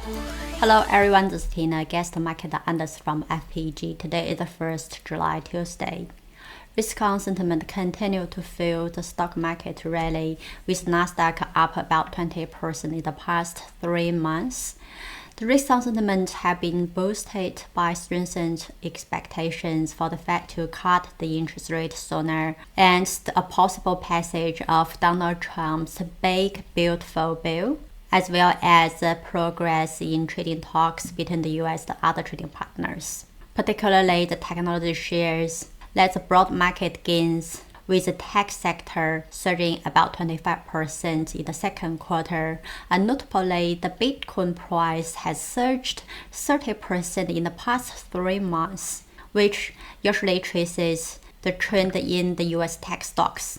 Hello everyone, this is Tina, guest market analyst from FPG. Today is the 1st July, Tuesday. Risk-on sentiment continued to fuel the stock market rally, with Nasdaq up about 20% in the past 3 months. The risk-on sentiment have been boosted by strengthened expectations for the Fed to cut the interest rate sooner and a possible passage of Donald Trump's Big Beautiful Bill, as well as progress in trading talks between the US and other trading partners. Particularly the technology shares led the broad market gains, with the tech sector surging about 25% in the second quarter, and notably the Bitcoin price has surged 30% in the past 3 months, which usually traces the trend in the US tech stocks.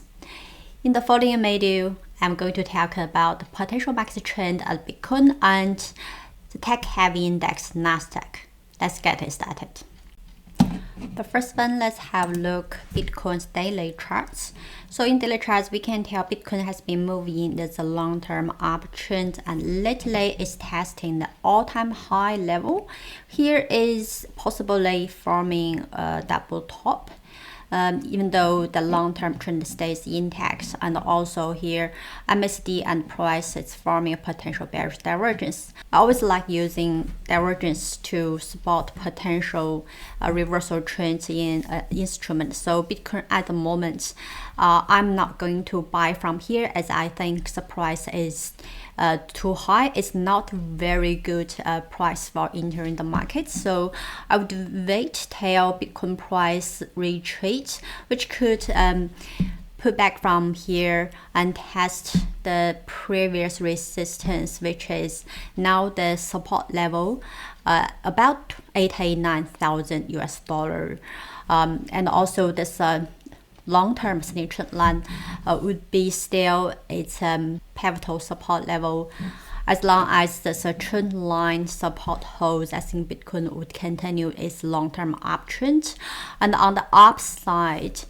In the following video, I'm going to talk about the potential market trend at Bitcoin and the tech-heavy index Nasdaq. Let's get it started. The first one, let's have a look at Bitcoin's daily charts. So in daily charts, we can tell Bitcoin has been moving in the long-term uptrend, and lately it's testing the all-time high level. Here is possibly forming a double top. Even though the long-term trend stays intact, and also here MACD and price is forming a potential bearish divergence. I always like using divergence to support potential reversal trends in instruments. So Bitcoin at the moment, I'm not going to buy from here, as I think the price is too high. It's not very good price for entering the market, so I would wait till Bitcoin price retreat, which could put back from here and test the previous resistance, which is now the support level about 89,000 US dollar, and also this long-term ascending trend line would be still its pivotal support level. As long as the trend line support holds, I think Bitcoin would continue its long-term uptrend. And on the upside,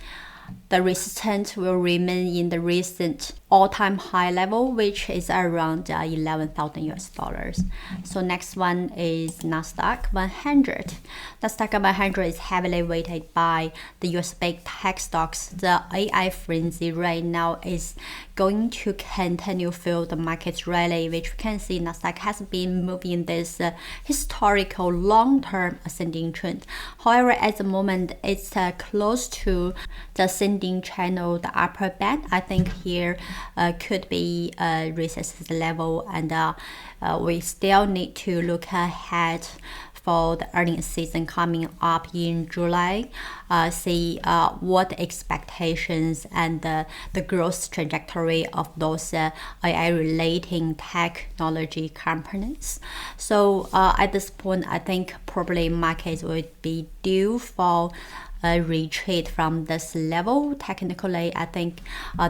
the resistance will remain in the recent all-time high level, which is around 11,000 US dollars. So next one is Nasdaq 100. Nasdaq 100 is heavily weighted by the US big tech stocks. The AI frenzy right now is going to continue fuel the market rally, which we can see Nasdaq has been moving this historical long-term ascending trend. However, at the moment, it's close to the ascending channel, the upper band. I think here could be a resistance level, and we still need to look ahead for the earnings season coming up in July, see what expectations and the growth trajectory of those AI-relating technology companies. So at this point, I think probably markets would be due for a retreat from this level. Technically, I think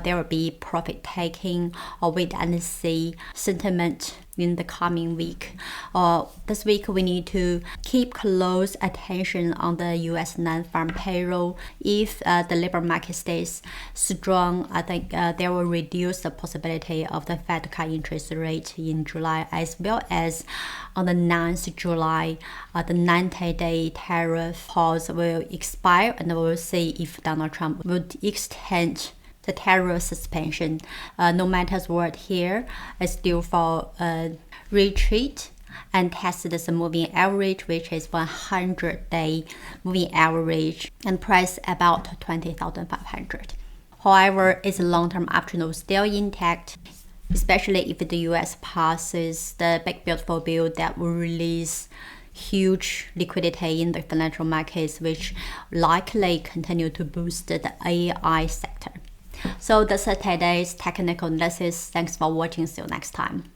there will be profit taking or wait and see sentiment in the coming week. This week we need to keep close attention on the US non-farm payroll. If the labor market stays strong, I think there will reduce the possibility of the Fed cut interest rate in July, as well as on the 9th July, the 90-day tariff pause will expire, and we'll see if Donald Trump would extend the tariff suspension. No matter what, here is due for a retreat and test this moving average, which is 100-day moving average, and price about 20,500. However, its long-term uptrend is still intact, especially if the US passes the Big Beautiful Bill that will release huge liquidity in the financial markets, which likely continue to boost the AI sector. So that's today's technical analysis. Thanks for watching. See you next time.